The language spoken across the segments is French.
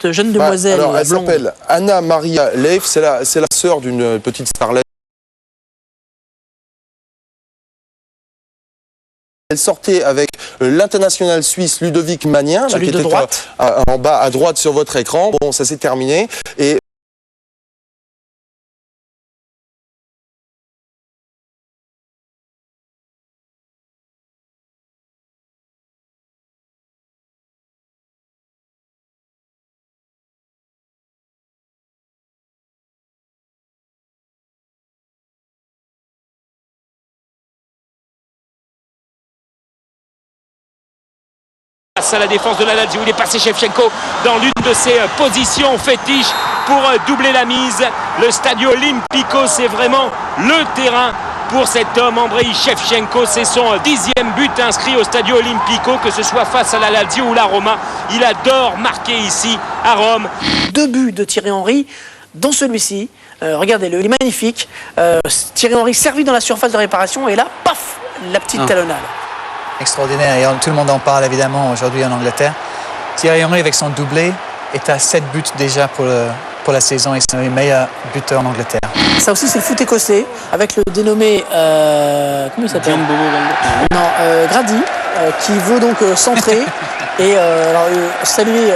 cette jeune demoiselle alors, elle blonde. s'appelle Anna Maria Leif, c'est la sœur d'une petite starlette. Elle sortait avec l'international suisse Ludovic Magnin, là, qui était en bas à droite sur votre écran. Bon, ça s'est terminé. Et à la défense de la Lazio, il est passé Shevchenko dans l'une de ses positions fétiches pour doubler la mise. Le Stadio Olimpico, c'est vraiment le terrain pour cet homme, Andrei Shevchenko. C'est son 10e but inscrit au Stadio Olimpico, que ce soit face à la Lazio ou la Roma. Il adore marquer ici à Rome. 2 buts de Thierry Henry dans celui-ci. Regardez-le, il est magnifique. Thierry Henry servi dans la surface de réparation et là, paf, la petite talonnade. Extraordinaire, et tout le monde en parle évidemment aujourd'hui en Angleterre. Thierry Henry avec son doublé est à 7 buts déjà pour la saison et c'est le meilleur buteur en Angleterre. Ça aussi c'est le foot écossais avec le dénommé comment il s'appelle Grady qui veut donc centrer et saluer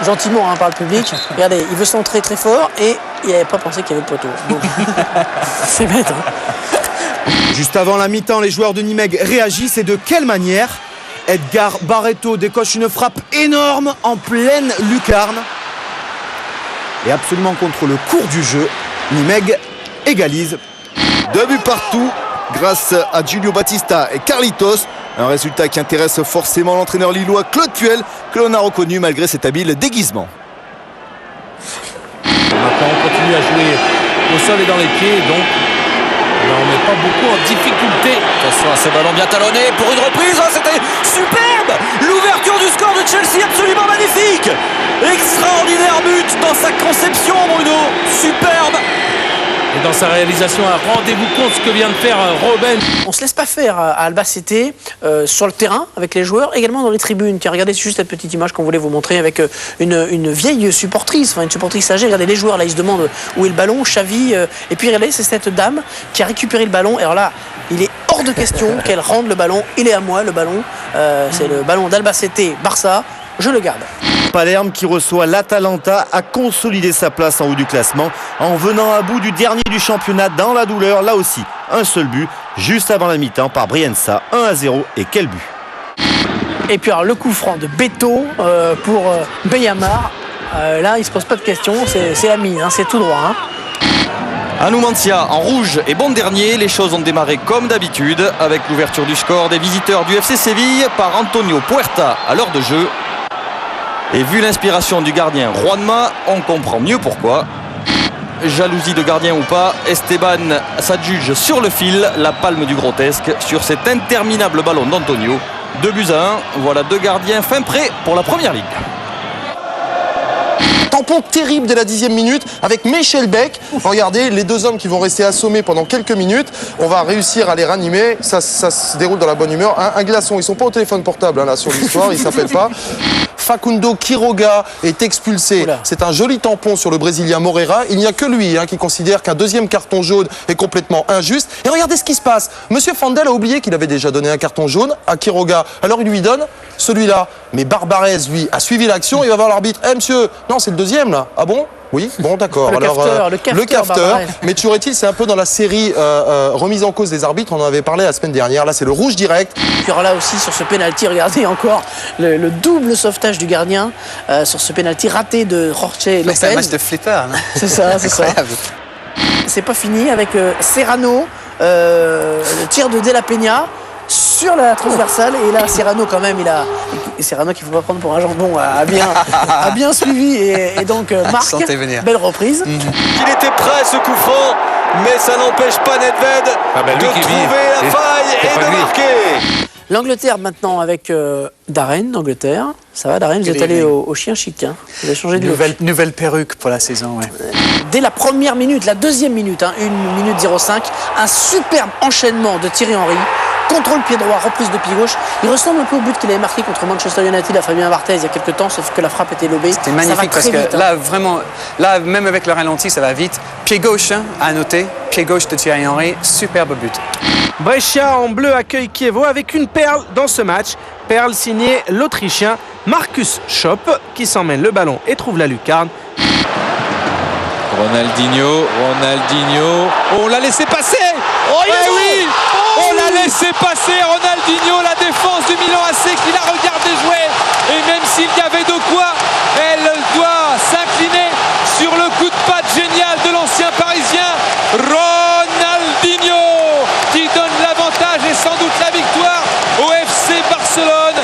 gentiment par le public. Regardez, il veut centrer très fort et il n'avait pas pensé qu'il y avait le poteau. C'est bête. Juste avant la mi-temps, les joueurs de Nimègue réagissent et de quelle manière? Edgar Barreto décoche une frappe énorme en pleine lucarne. Et absolument contre le cours du jeu, Nimègue égalise. 2 buts partout grâce à Giulio Battista et Carlitos. Un résultat qui intéresse forcément l'entraîneur lillois Claude Puel, que l'on a reconnu malgré cet habile déguisement. Maintenant on continue à jouer au sol et dans les pieds, donc on n'est pas beaucoup en difficulté. Attention à ce ballon bien talonné pour une reprise. Oh, c'était superbe. L'ouverture du score de Chelsea, absolument magnifique. Extraordinaire but dans sa conception, Bruno. Superbe. Et dans sa réalisation, rendez-vous compte ce que vient de faire Robben. On ne se laisse pas faire à Albacete sur le terrain avec les joueurs, également dans les tribunes. Tiens, regardez, c'est juste cette petite image qu'on voulait vous montrer avec une vieille supportrice, enfin une supportrice âgée. Regardez les joueurs, là, ils se demandent où est le ballon, Xavi. Et puis regardez, c'est cette dame qui a récupéré le ballon. Et alors là, il est hors de question qu'elle rende le ballon. Il est à moi, le ballon. C'est le ballon d'Albacete, Barça. Je le garde. Palerme qui reçoit l'Atalanta a consolidé sa place en haut du classement en venant à bout du dernier du championnat dans la douleur. Là aussi, un seul but juste avant la mi-temps par Brienza, 1-0 et quel but. Et puis alors, le coup franc de Beto pour Beyamar. Là, il se pose pas de questions, c'est la mine, c'est tout droit. Numancia en rouge et bon dernier. Les choses ont démarré comme d'habitude avec l'ouverture du score des visiteurs du FC Séville par Antonio Puerta à l'heure de jeu. Et vu l'inspiration du gardien Juanma, on comprend mieux pourquoi. Jalousie de gardien ou pas, Esteban s'adjuge sur le fil la palme du grotesque sur cet interminable ballon d'Antonio. 2-1, voilà 2 gardiens fin prêts pour la première ligue. Tampon terrible de la 10e minute avec Michel Beck. Regardez, les 2 hommes qui vont rester assommés pendant quelques minutes. On va réussir à les ranimer. Ça se déroule dans la bonne humeur. Un glaçon, ils sont pas au téléphone portable là sur l'histoire, ils s'appellent pas. Facundo Quiroga est expulsé. C'est un joli tampon sur le Brésilien Moreira. Il n'y a que lui qui considère qu'un 2e carton jaune est complètement injuste. Et regardez ce qui se passe. Monsieur Fandel a oublié qu'il avait déjà donné un carton jaune à Quiroga. Alors il lui donne celui-là. Mais Barbarez, lui, a suivi l'action. Il va voir l'arbitre. Eh monsieur, non, c'est le 2e là. Ah bon? Oui, bon d'accord. Le cafeteur. Mais toujours est-il, c'est un peu dans la série remise en cause des arbitres, on en avait parlé la semaine dernière, là c'est le rouge direct. Puis alors là aussi sur ce pénalty, regardez encore le double sauvetage du gardien sur ce pénalty raté de Jorge Lopez. C'est un match de flipper. C'est ça, c'est ça. C'est pas fini avec Serrano, le tir de De La Peña sur la transversale et là Serrano quand même Serrano qu'il ne faut pas prendre pour un jambon a bien suivi et donc marque. Belle reprise. Il était prêt ce coup franc, mais ça n'empêche pas Nedved de trouver la faille et de marquer. L'Angleterre maintenant avec Darren d'Angleterre. Ça va Darren, vous êtes allé au chien chic. Vous avez changé de nouvelle perruque pour la saison. Ouais. Dès la première minute, la 2e minute, 1 minute 05, un superbe enchaînement de Thierry Henry contrôle pied droit, reprise de pied gauche. Il ressemble un peu au but qu'il avait marqué contre Manchester United à Fabien Barthez il y a quelques temps, sauf que la frappe était lobée. C'était magnifique parce que vite, là, vraiment, là, même avec le ralenti, ça va vite. Pied gauche, à noter, pied gauche de Thierry Henry, superbe but. Brescia en bleu accueille Chievo avec une perle dans ce match. Perle signée l'Autrichien Markus Schopp qui s'emmène le ballon et trouve la lucarne. Ronaldinho, on l'a laissé passer. Oh oui, on l'a laissé passer Ronaldinho, la défense du Milan AC qui l'a regardé jouer. Et même s'il y avait de quoi, elle doit s'incliner sur le coup de patte génial de l'ancien Parisien Ronaldinho qui donne l'avantage et sans doute la victoire au FC Barcelone.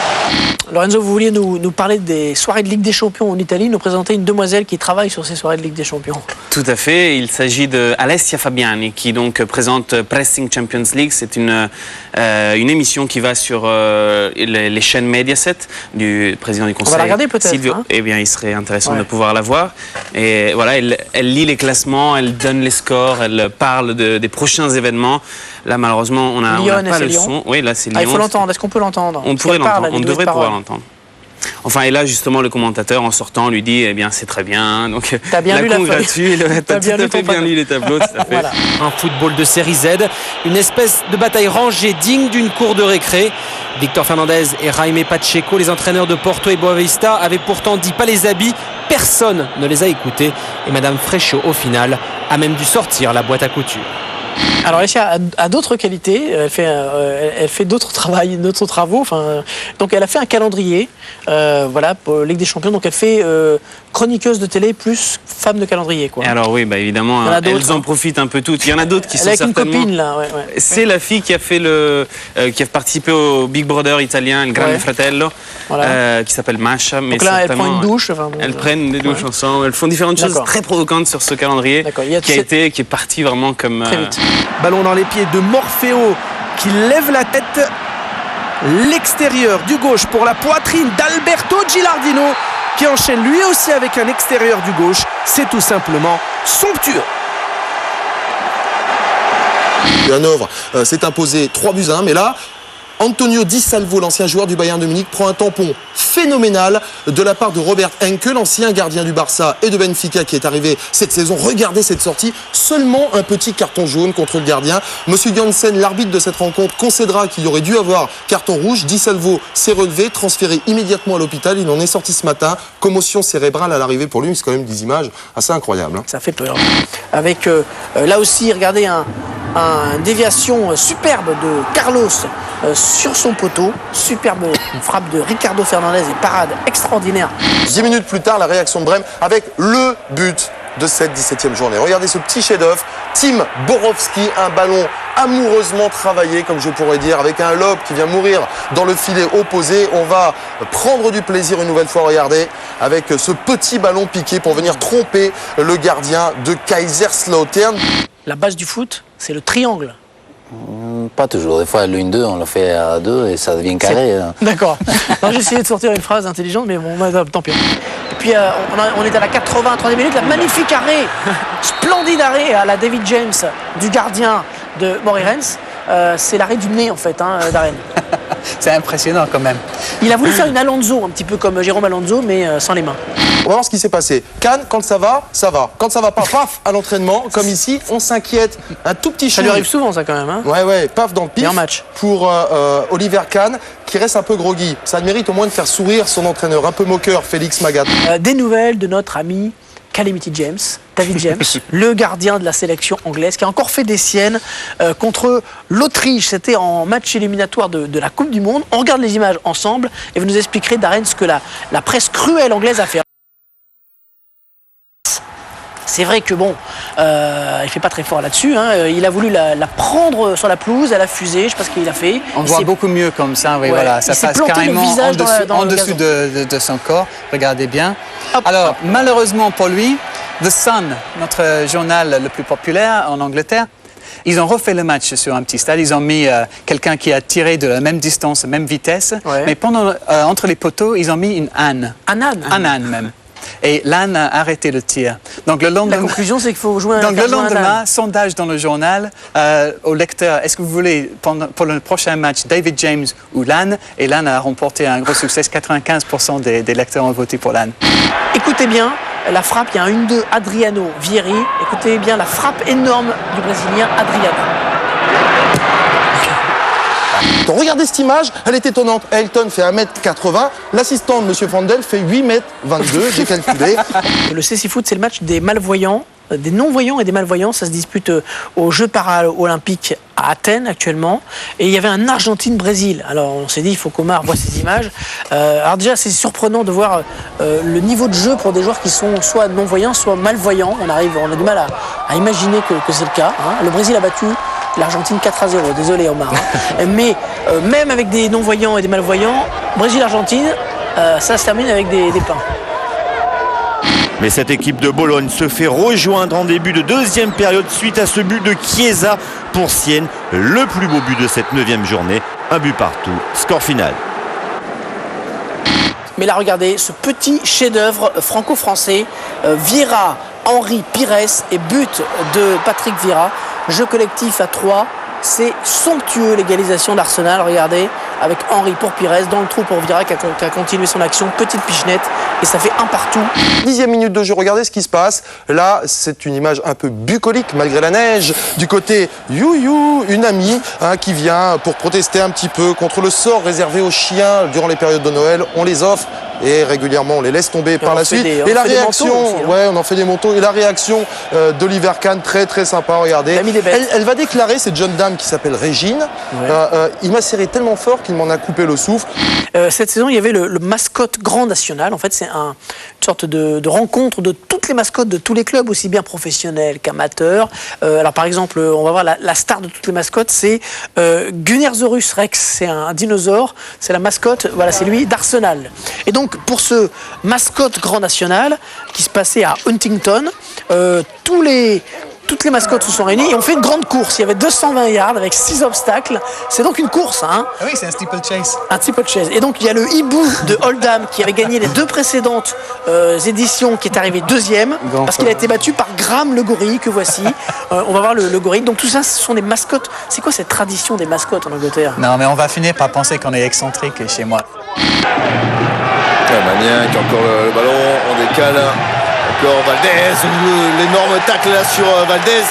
Lorenzo, vous vouliez nous parler des soirées de Ligue des Champions en Italie, nous présenter une demoiselle qui travaille sur ces soirées de Ligue des Champions. Tout à fait, il s'agit de Alessia Fabiani qui donc présente Pressing Champions League. C'est une émission qui va sur les chaînes Mediaset du président du conseil. On va la regarder peut-être. Silvio. Hein, eh bien, il serait intéressant de pouvoir la voir. Et voilà, elle lit les classements, elle donne les scores, elle parle des prochains événements. Là, malheureusement, on n'a pas le son. Oui, là, c'est Lyon. Il faut l'entendre. Est-ce qu'on peut l'entendre? On pourrait l'entendre. On devrait pouvoir l'entendre. Enfin, et là, justement, le commentateur, en sortant, lui dit, eh bien, c'est très bien. Donc, t'as bien lu la feuille. T'as tout à fait bien lu les tableaux, tout à fait. Voilà. Un football de série Z, une espèce de bataille rangée digne d'une cour de récré. Victor Fernandez et Jaime Pacheco, les entraîneurs de Porto et Boavista, avaient pourtant dit pas les habits. Personne ne les a écoutés. Et Madame Fréchot, au final, a même dû sortir la boîte à couture. Alors Alessia a d'autres qualités, elle fait d'autres travaux. Enfin, donc elle a fait un calendrier, voilà, pour Ligue des Champions. Donc elle fait chroniqueuse de télé plus femme de calendrier, quoi. Alors oui, bah évidemment, elles en profitent un peu toutes. Il y en a d'autres qui sont avec une certainement. Copine, là, C'est la fille qui a fait qui a participé au Big Brother italien, le Grande Fratello, voilà. Qui s'appelle Masha. Donc là, elle prend une douche. Enfin, bon, elles prennent des douches ensemble. Elles font différentes choses très provocantes sur ce calendrier qui est parti vraiment comme. Très vite. Ballon dans les pieds de Morfeo qui lève la tête. L'extérieur du gauche pour la poitrine d'Alberto Gilardino qui enchaîne lui aussi avec un extérieur du gauche. C'est tout simplement somptueux. Hanovre s'est imposé 3-1, mais là, Antonio Di Salvo, l'ancien joueur du Bayern de Munich, prend un tampon phénoménal de la part de Robert Enke, l'ancien gardien du Barça et de Benfica qui est arrivé cette saison. Regardez cette sortie, seulement un petit carton jaune contre le gardien. Monsieur Janssen, l'arbitre de cette rencontre, concédera qu'il aurait dû avoir carton rouge. Di Salvo s'est relevé, transféré immédiatement à l'hôpital. Il en est sorti ce matin. Commotion cérébrale à l'arrivée pour lui. C'est quand même des images assez incroyables. Hein. Ça fait peur. Avec là aussi, regardez une déviation superbe de Carlos sur son poteau. Superbe frappe de Ricardo Fernandez et parade extraordinaire. 10 minutes plus tard, la réaction de Brême avec le but de cette 17e journée. Regardez ce petit chef-d'œuvre. Tim Borowski, un ballon amoureusement travaillé, comme je pourrais dire, avec un lob qui vient mourir dans le filet opposé. On va prendre du plaisir une nouvelle fois, regardez, avec ce petit ballon piqué pour venir tromper le gardien de Kaiserslautern. La base du foot, c'est le triangle. Pas toujours. Des fois, l'une-deux, on le fait à deux et ça devient carré. D'accord. J'ai essayé de sortir une phrase intelligente, mais bon, tant pis. Et puis, on est à la 83e minute. La magnifique arrêt, splendide arrêt à la David James du gardien de Morirens. C'est l'arrêt du nez, en fait, d'Aren. C'est impressionnant quand même. Il a voulu faire une Alonso, un petit peu comme Jérôme Alonso, mais sans les mains. On va voir ce qui s'est passé. Cannes, quand ça va, ça va. Quand ça va pas, paf, à l'entraînement, comme ici, on s'inquiète. Un tout petit chou. Ça lui arrive souvent, ça, quand même. Hein. Ouais, paf dans le pif. Et un match. Pour Oliver Kahn, qui reste un peu groggy. Ça mérite au moins de faire sourire son entraîneur, un peu moqueur, Félix Magath. Des nouvelles de notre ami Calamity James, David James, le gardien de la sélection anglaise, qui a encore fait des siennes contre l'Autriche. C'était en match éliminatoire de la Coupe du Monde. On regarde les images ensemble et vous nous expliquerez, Darren, ce que la presse cruelle anglaise a fait. C'est vrai que bon, il fait pas très fort là-dessus. Hein. Il a voulu la prendre sur la pelouse, elle a fusé, je sais pas ce qu'il a fait. On voit beaucoup mieux comme ça, oui, voilà. Ça passe carrément en dessous de son corps. Regardez bien. Hop, alors, malheureusement pour lui, The Sun, notre journal le plus populaire en Angleterre, ils ont refait le match sur un petit stade. Ils ont mis quelqu'un qui a tiré de la même distance, même vitesse. Mais entre les poteaux, ils ont mis une âne. Un âne? Un âne même. Et Lannes a arrêté le tir. Donc, la conclusion, c'est qu'il faut jouer Donc, le lendemain, sondage dans le journal au lecteur, est-ce que vous voulez, pour le prochain match, David James ou Lannes? Et Lannes a remporté un gros succès. 95% des lecteurs ont voté pour Lannes. Écoutez bien la frappe, il y a un 1-2 Adriano Vieri. Écoutez bien la frappe énorme du Brésilien Adriano. Donc, regardez cette image, elle est étonnante. Ailton fait 1m80, l'assistant de M. Fandel fait 8m22, j'ai calculé. Le cécifoot, c'est le match des malvoyants, des non-voyants et des malvoyants. Ça se dispute aux Jeux paralympiques à Athènes actuellement. Et il y avait un Argentine-Brésil. Alors on s'est dit, il faut qu'Omar voit ces images. Alors déjà, c'est surprenant de voir le niveau de jeu pour des joueurs qui sont soit non-voyants, soit malvoyants. On a du mal à imaginer que c'est le cas. Hein. Le Brésil a battu l'Argentine 4-0, désolé Omar. Hein. Mais même avec des non-voyants et des malvoyants, Brésil-Argentine, ça se termine avec des pains. Mais cette équipe de Bologne se fait rejoindre en début de deuxième période suite à ce but de Chiesa pour Sienne, le plus beau but de cette 9e journée. Un but partout, score final. Mais là, regardez, ce petit chef-d'œuvre franco-français, Vieira, Henry, Pires et but de Patrick Vieira. Jeu collectif à 3, c'est somptueux l'égalisation d'Arsenal, regardez, avec Henry pour Pires, dans le trou pour Vieira qui a continué son action, petite pichenette, et ça fait 1 partout. 10e minute de jeu, regardez ce qui se passe. Là, c'est une image un peu bucolique malgré la neige. Du côté You, une amie qui vient pour protester un petit peu contre le sort réservé aux chiens durant les périodes de Noël. On les offre et régulièrement on les laisse tomber par la suite. Et la réaction, ouais, on en fait des manteaux. Et la réaction d'Oliver Kahn, très très sympa, regardez. Elle va déclarer, cette jeune dame qui s'appelle Régine, il m'a serré tellement fort qu'il m'en a coupé le souffle. Cette saison, il y avait le mascotte grand national. En fait, c'est une sorte de rencontre de toutes les mascottes de tous les clubs, aussi bien professionnels qu'amateurs. Alors par exemple, on va voir la star de toutes les mascottes, c'est Gunnersaurus Rex, c'est un dinosaure, c'est la mascotte, voilà, c'est lui, d'Arsenal. Et donc, pour ce mascotte grand national qui se passait à Huntington, toutes les mascottes se sont réunies et on fait une grande course. Il y avait 220 yards avec 6 obstacles. C'est donc une course. Hein. Ah oui, c'est un steeplechase. Un steeplechase. Et donc il y a le hibou de Oldham qui avait gagné les 2 précédentes éditions, qui est arrivé 2e parce qu'il a été battu par Graham le gorille, que voici. On va voir le gorille. Donc tout ça, ce sont des mascottes. C'est quoi cette tradition des mascottes en Angleterre? Non, mais on va finir par penser qu'on est excentrique chez moi. Manien qui a encore le ballon, on décale. Encore Valdez, l'énorme tacle là sur Valdez,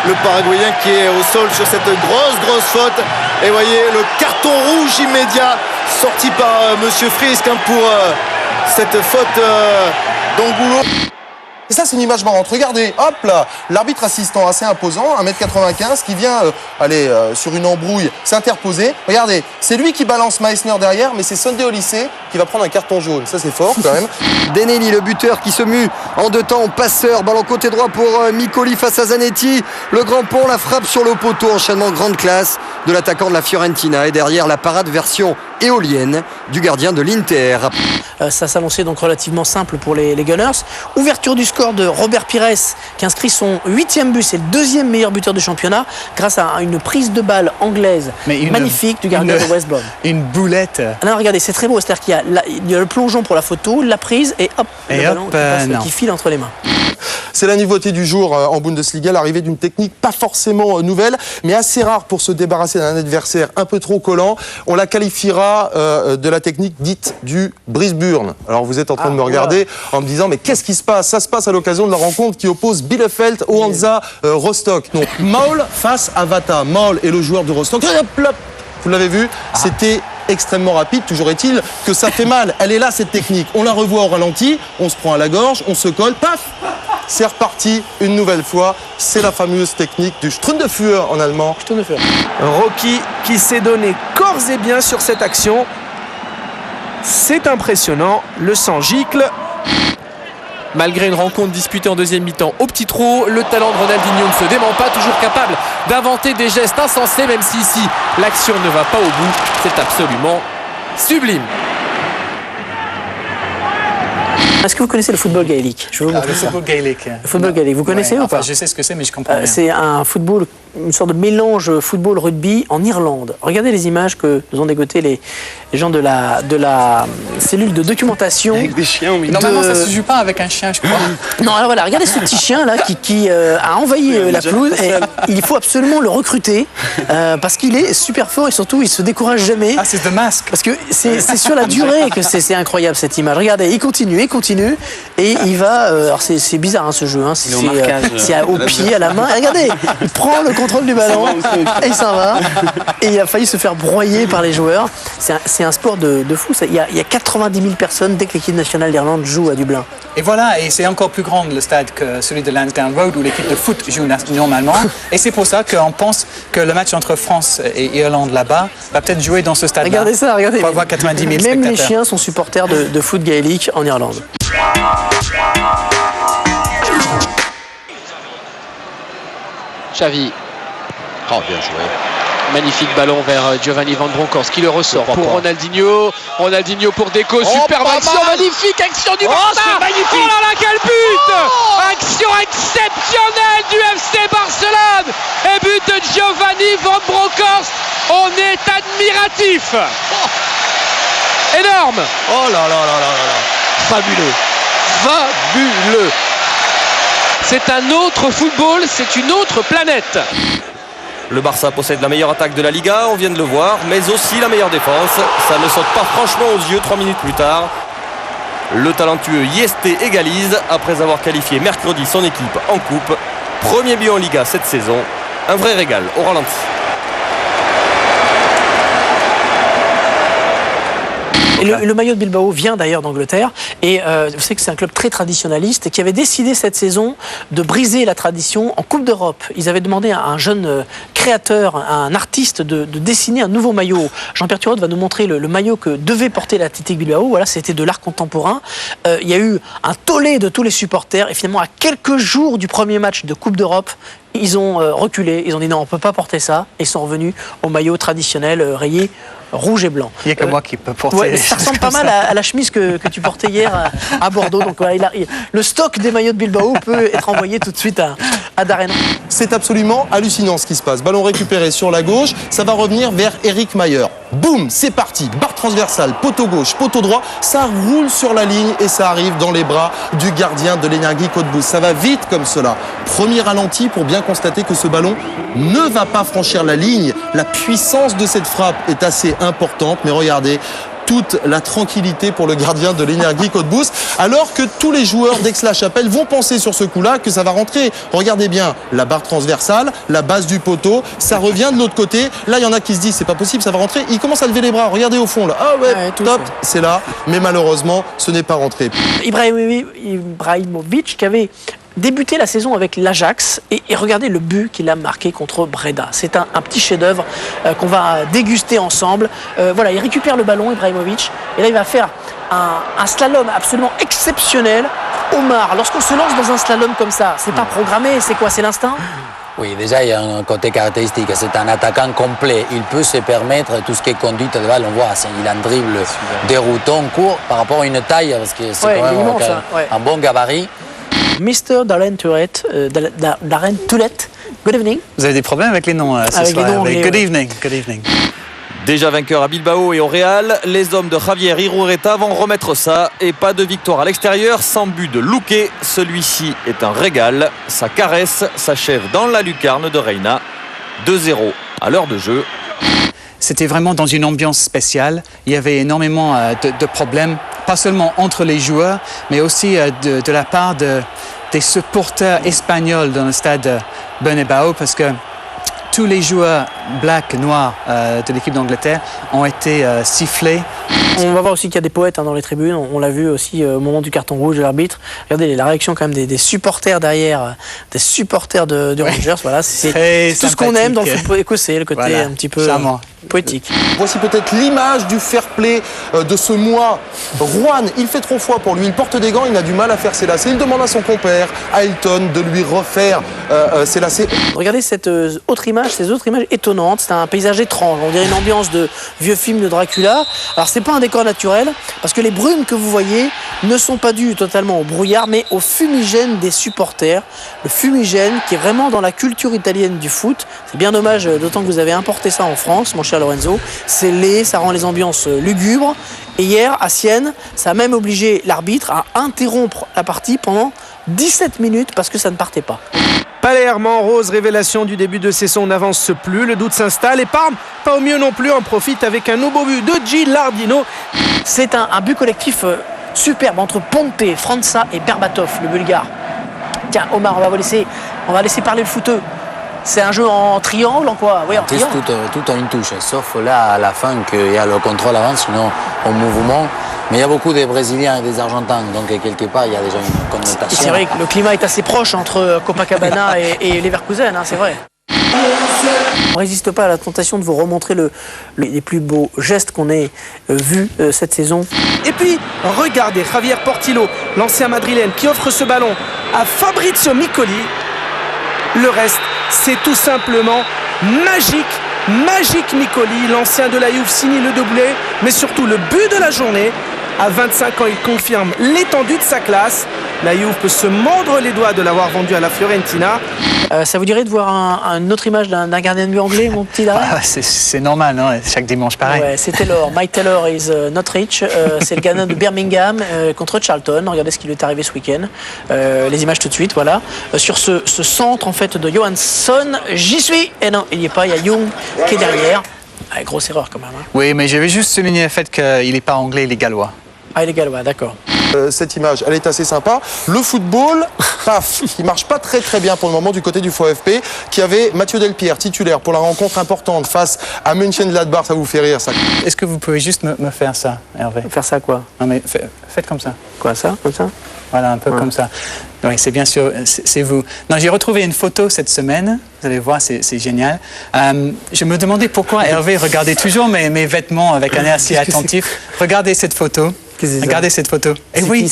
le Paraguayen qui est au sol sur cette grosse faute. Et voyez le carton rouge immédiat sorti par Monsieur Frisk pour cette faute d'Angulo. Et ça, c'est une image marrante. Regardez, hop là, l'arbitre assistant assez imposant, 1m95, qui vient aller sur une embrouille, s'interposer. Regardez, c'est lui qui balance Meissner derrière, mais c'est Sunday Olyssée qui va prendre un carton jaune. Ça, c'est fort quand même. Denelli, le buteur qui se mue en 2 temps, passeur, ballon côté droit pour Micoli face à Zanetti. Le grand pont, la frappe sur le poteau, enchaînement grande classe de l'attaquant de la Fiorentina. Et derrière, la parade version éolienne du gardien de l'Inter. Ça s'annonçait donc relativement simple pour les Gunners. Ouverture du score de Robert Pires qui inscrit son 8e but. C'est le 2e meilleur buteur du championnat grâce à une prise de balle anglaise magnifique du gardien de West Brom. Une boulette. Alors regardez, c'est très beau. C'est-à-dire qu'il y a le plongeon pour la photo, la prise et hop, le ballon qui file entre les mains. C'est la nouveauté du jour en Bundesliga, l'arrivée d'une technique pas forcément nouvelle, mais assez rare pour se débarrasser d'un adversaire un peu trop collant. On la qualifiera de la technique dite du Brisburn. Alors vous êtes en train de me regarder en me disant, mais qu'est-ce qui se passe? Ça se passe à l'occasion de la rencontre qui oppose Bielefeld au Hansa Rostock. Donc Maul face à Vata. Maul est le joueur du Rostock. Vous l'avez vu, c'était extrêmement rapide. Toujours est-il que ça fait mal. Elle est là, cette technique. On la revoit au ralenti, on se prend à la gorge, on se colle, paf, c'est reparti une nouvelle fois. C'est la fameuse technique du Stundeführer en allemand. Rocky qui s'est donné corps et bien sur cette action. C'est impressionnant, le sang gicle. Malgré une rencontre disputée en deuxième mi-temps au petit trou, le talent de Ronaldinho ne se dément pas, toujours capable d'inventer des gestes insensés, même si ici l'action ne va pas au bout. C'est absolument sublime. Est-ce que vous connaissez le football gaélique? Je vais vous montrer le football gaélique. Le football gaélique, vous connaissez ou pas? Je sais ce que c'est, mais je comprends rien. C'est un football, une sorte de mélange football-rugby en Irlande. Regardez les images que nous ont dégoté les gens de la cellule de documentation. Avec des chiens au milieu. Normalement, ça se joue pas avec un chien, je crois. Non, alors voilà, regardez ce petit chien là qui a envahi la pelouse et il faut absolument le recruter parce qu'il est super fort et surtout il se décourage jamais. Ah, c'est The Mask. Parce que c'est sur la durée que c'est incroyable cette image. Regardez, il continue et il va. Alors c'est bizarre hein, ce jeu. Hein, c'est au pied, à la main. Et regardez, il prend le contrôle du ballon et il s'en va. Et il a failli se faire broyer par les joueurs. C'est un sport de fou. Il y a 90 000 personnes dès que l'équipe nationale d'Irlande joue à Dublin. Et voilà, et c'est encore plus grand le stade que celui de Lantern Road où l'équipe de foot joue normalement. Et c'est pour ça qu'on pense que le match entre France et Irlande là-bas va peut-être jouer dans ce stade-là. Regardez ça, regardez. On va voir 90 000 Même spectateurs. les chiens sont supporters de foot gaélique en Irlande. Xavi. Oh, bien joué. Magnifique ballon vers Giovanni Van Bronckhorst qui le ressort pour Ronaldinho. Ronaldinho pour Deco, superbe action, magnifique action du Barça. C'est magnifique. Oh là là, quel but! Action exceptionnelle du FC Barcelone et but de Giovanni Van Bronckhorst. On est admiratif. Énorme. Oh là là là là là. Fabuleux. Fabuleux. C'est un autre football, c'est une autre planète. Le Barça possède la meilleure attaque de la Liga, on vient de le voir, mais aussi la meilleure défense. Ça ne saute pas franchement aux yeux 3 minutes plus tard. Le talentueux Yeste égalise après avoir qualifié mercredi son équipe en coupe. Premier but en Liga cette saison. Un vrai régal au ralenti. Et le maillot de Bilbao vient d'ailleurs d'Angleterre et vous savez que c'est un club très traditionnaliste et qui avait décidé cette saison de briser la tradition en Coupe d'Europe. Ils avaient demandé à un jeune créateur, à un artiste de dessiner un nouveau maillot. Jean-Pierre Turot va nous montrer le maillot que devait porter l'Athletic Bilbao. Voilà, c'était de l'art contemporain. Il y a eu un tollé de tous les supporters et finalement à quelques jours du premier match de Coupe d'Europe, ils ont reculé, ils ont dit non, on ne peut pas porter ça et ils sont revenus au maillot traditionnel rayé rouge et blanc. Il n'y a que moi qui peux porter. Ouais, ça ressemble pas mal à la chemise que tu portais hier à Bordeaux. Donc voilà, le stock des maillots de Bilbao peut être envoyé tout de suite à Darren. C'est absolument hallucinant ce qui se passe. Ballon récupéré sur la gauche, ça va revenir vers Eric Mayer. Boum, c'est parti. Barre transversale, poteau gauche, poteau droit, ça roule sur la ligne et ça arrive dans les bras du gardien de l'Energie Cottbus. Ça va vite comme cela. Premier ralenti pour bien constater que ce ballon ne va pas franchir la ligne. La puissance de cette frappe est assez importante, mais regardez, toute la tranquillité pour le gardien de l'Energie Cottbus, alors que tous les joueurs d'Aix-la-Chapelle vont penser sur ce coup-là que ça va rentrer. Regardez bien, la barre transversale, la base du poteau, ça revient de l'autre côté. Là, il y en a qui se disent, c'est pas possible, ça va rentrer. Il commence à lever les bras, regardez au fond là. Ah ouais, top, c'est là. Mais malheureusement, ce n'est pas rentré. Ibrahimovic qui avait débuté la saison avec l'Ajax et regardez le but qu'il a marqué contre Breda. C'est un petit chef-d'œuvre qu'on va déguster ensemble. Voilà, il récupère le ballon, Ibrahimovic, et là il va faire un slalom absolument exceptionnel. Omar, lorsqu'on se lance dans un slalom comme ça, c'est pas programmé, c'est quoi? C'est l'instinct? Oui, déjà il y a un côté caractéristique, c'est un attaquant complet. Il peut se permettre tout ce qui est conduite de balle. On voit, il a un dribble déroutant, court par rapport à une taille, parce que c'est quand même un bon gabarit. Mr. Darren Tourette, Darren Toulette, good evening. Vous avez des problèmes avec les noms ce soir. Good evening, good evening. Déjà vainqueur à Bilbao et au Real, les hommes de Javier Irureta vont remettre ça et pas de victoire à l'extérieur sans but de Luque. Celui-ci est un régal. Sa caresse s'achève dans la lucarne de Reina. 2-0 à l'heure de jeu. C'était vraiment dans une ambiance spéciale. Il y avait énormément de problèmes, pas seulement entre les joueurs, mais aussi de la part des supporters espagnols dans le stade Bernabéu, parce que tous les joueurs blacks, noirs de l'équipe d'Angleterre ont été sifflés. On va voir aussi qu'il y a des poètes dans les tribunes. On l'a vu aussi au moment du carton rouge de l'arbitre. Regardez la réaction quand même des supporters derrière, des supporters de Rangers. Voilà, c'est tout ce qu'on aime dans le football écossais, le côté un petit peu charmant. Poétique. Voici peut-être l'image du fair play de ce mois. Juan, il fait trop froid pour lui, il porte des gants, il a du mal à faire ses lacets. Il demande à son compère, Ailton, de lui refaire ses lacets. Regardez cette autre image, ces autres images étonnantes. C'est un paysage étrange, on dirait une ambiance de vieux film de Dracula. Alors c'est pas un décor naturel, parce que les brumes que vous voyez ne sont pas dues totalement au brouillard, mais au fumigène des supporters. Le fumigène qui est vraiment dans la culture italienne du foot. C'est bien dommage, d'autant que vous avez importé ça en France, mon cher Lorenzo. C'est laid, ça rend les ambiances lugubres. Et hier, à Sienne, ça a même obligé l'arbitre à interrompre la partie pendant 17 minutes parce que ça ne partait pas. Palerme en rose, révélation du début de saison, n'avance plus, le doute s'installe et Parme, pas au mieux non plus, en profite avec un nouveau but de Gilardino. C'est un but collectif superbe entre Ponte, Franza et Berbatov, le Bulgare. Tiens, Omar, on va laisser parler le footeux. C'est un jeu en triangle, en quoi? Oui, en triangle. Tout a une touche, sauf là à la fin qu'il y a le contrôle avant, sinon au mouvement. Mais il y a beaucoup de Brésiliens et des Argentins, donc quelque part il y a déjà une connotation. C'est vrai que le climat est assez proche entre Copacabana et Leverkusen, hein, c'est vrai. On ne résiste pas à la tentation de vous remontrer les plus beaux gestes qu'on ait vus cette saison. Et puis, regardez Javier Portillo, l'ancien madrilène, qui offre ce ballon à Fabrizio Miccoli. Le reste, c'est tout simplement magique. Magique Miccoli, l'ancien de la Juve, signe le doublé, mais surtout le but de la journée. À 25 ans, il confirme l'étendue de sa classe. La Juve peut se mordre les doigts de l'avoir vendu à la Fiorentina. Ça vous dirait de voir une autre image d'un gardien de but anglais, mon petit Larry? C'est normal, non? Chaque dimanche, pareil. Ouais, c'est Taylor. Mike Taylor is not rich. C'est le gardien de Birmingham contre Charlton. Regardez ce qui lui est arrivé ce week-end. Les images tout de suite, voilà. Sur ce centre, en fait, de Johansson. J'y suis. Et non, il n'y est pas. Il y a Young qui est derrière. Ah, grosse erreur, quand même. Hein. Oui, mais je vais juste souligner le fait qu'il n'est pas anglais, il est gallois. Ah, il est gallois, d'accord. Cette image, elle est assez sympa. Le football, paf, qui marche pas très bien pour le moment du côté du VfB, qui avait Mathieu Delpierre, titulaire pour la rencontre importante face à Mönchengladbach. Ça vous fait rire, ça? Est-ce que vous pouvez juste me faire ça, Hervé? Faire ça quoi? Non mais faites comme ça. Quoi, ça? Comme ça? Voilà, un peu comme ça. Oui, c'est bien sûr, c'est vous. Non, j'ai retrouvé une photo cette semaine. Vous allez voir, c'est génial. Je me demandais pourquoi Hervé regardait toujours mes vêtements avec un air si attentif. Regardez cette photo. Regardez cette photo. Et oui,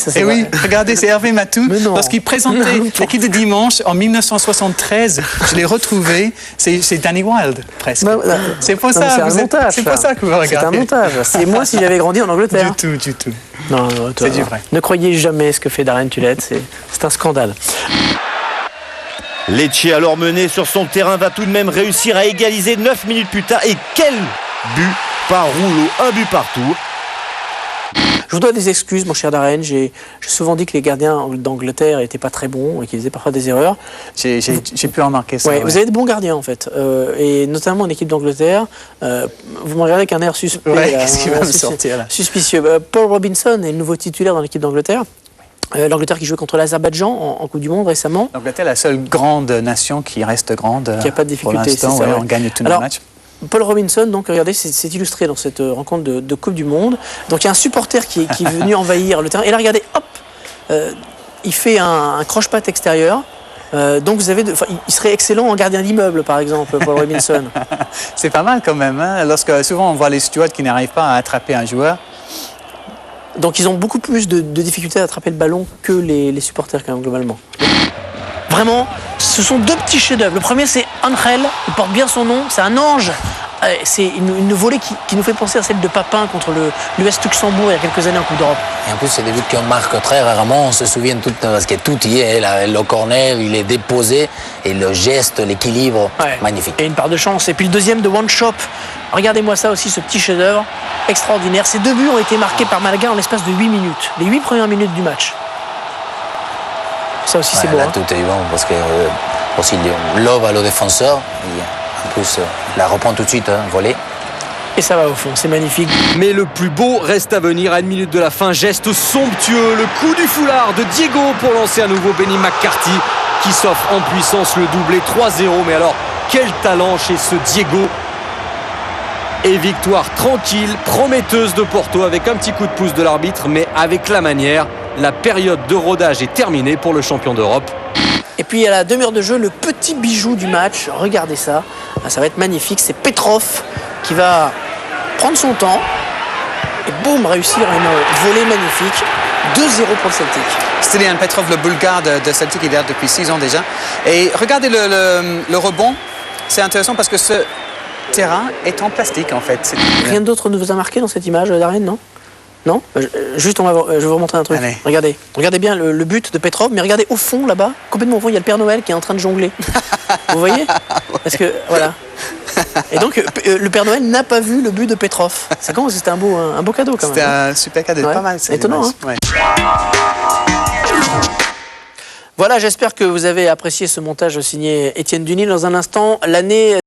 regardez, c'est Hervé Matou. Lorsqu'il présentait l'équipe de dimanche en 1973, je l'ai retrouvé. C'est Danny Wilde, presque. C'est pour ça. C'est un montage. C'est pour ça que vous regardez. C'est un montage. C'est moi si j'avais grandi en Angleterre. Du tout. Non, c'est du vrai. Ne croyez jamais ce que fait Darren Tulette. C'est un scandale. Lecce, alors mené sur son terrain, va tout de même réussir à égaliser 9 minutes plus tard. Et quel but par rouleau, un but partout. Je vous dois des excuses, mon cher Darren. J'ai souvent dit que les gardiens d'Angleterre n'étaient pas très bons et qu'ils faisaient parfois des erreurs. J'ai pu remarquer ça. Ouais, vous avez de bons gardiens, en fait. Et notamment en équipe d'Angleterre. Vous me regardez avec un air suspect. Qu'est-ce qui va me sortir là? Suspicieux. Paul Robinson est le nouveau titulaire dans l'équipe d'Angleterre. L'Angleterre qui jouait contre l'Azerbaïdjan en Coupe du Monde récemment. L'Angleterre est la seule grande nation qui reste grande. Qui n'a pas de difficulté. Pour l'instant, on gagne tous nos matchs. Paul Robinson, donc regardez, c'est illustré dans cette rencontre de Coupe du Monde. Donc il y a un supporter qui est venu envahir le terrain. Et là, regardez, hop, il fait un croche-patte extérieur. Donc vous avez, il serait excellent en gardien d'immeuble, par exemple, Paul Robinson. C'est pas mal quand même. Hein, lorsque souvent on voit les stewards qui n'arrivent pas à attraper un joueur. Donc ils ont beaucoup plus de difficultés à attraper le ballon que les supporters quand même globalement. Vraiment, ce sont deux petits chefs-d'œuvre. Le premier, c'est Angel, il porte bien son nom, c'est un ange. C'est une volée qui nous fait penser à celle de Papin contre l'US Luxembourg il y a quelques années en Coupe d'Europe. Et en plus, c'est des buts qu'on marque très rarement. On se souvient tout, parce que tout y est. Le corner, il est déposé. Et le geste, l'équilibre, magnifique. Et une part de chance. Et puis le deuxième de One Shop. Regardez-moi ça aussi, ce petit chef-d'œuvre extraordinaire. Ces deux buts ont été marqués par Malaga en l'espace de 8 minutes. Les 8 premières minutes du match. Ça aussi, c'est beau. Là, tout est bon parce que aussi le lobe à le défenseur. Et en plus, la reprend tout de suite, volée. Et ça va au fond, c'est magnifique. Mais le plus beau reste à venir à une minute de la fin. Geste somptueux, le coup du foulard de Diego pour lancer à nouveau Benny McCarthy qui s'offre en puissance le doublé 3-0. Mais alors, quel talent chez ce Diego! Et victoire tranquille, prometteuse de Porto avec un petit coup de pouce de l'arbitre, mais avec la manière. La période de rodage est terminée pour le champion d'Europe. Et puis à la demi-heure de jeu, le petit bijou du match, regardez ça, ça va être magnifique, c'est Petrov qui va prendre son temps et boum, réussir une volée magnifique. 2-0 pour le Celtic. Stilian Petrov, le Bulgare de Celtic, il est là depuis 6 ans déjà. Et regardez le rebond, c'est intéressant parce que ce terrain est en plastique en fait. Rien d'autre ne vous a marqué dans cette image, Darren, non? Non? Juste, je vais vous montrer un truc. Allez. Regardez bien le but de Petrov, mais regardez au fond là-bas, complètement au fond, il y a le Père Noël qui est en train de jongler. Vous voyez? Parce que, voilà. Et donc, le Père Noël n'a pas vu le but de Petrov. C'est comment? C'était un beau cadeau quand même. C'était un super cadeau, pas mal. C'est étonnant, hein? Ouais. Voilà, j'espère que vous avez apprécié ce montage signé Étienne Duny. Dans un instant, l'année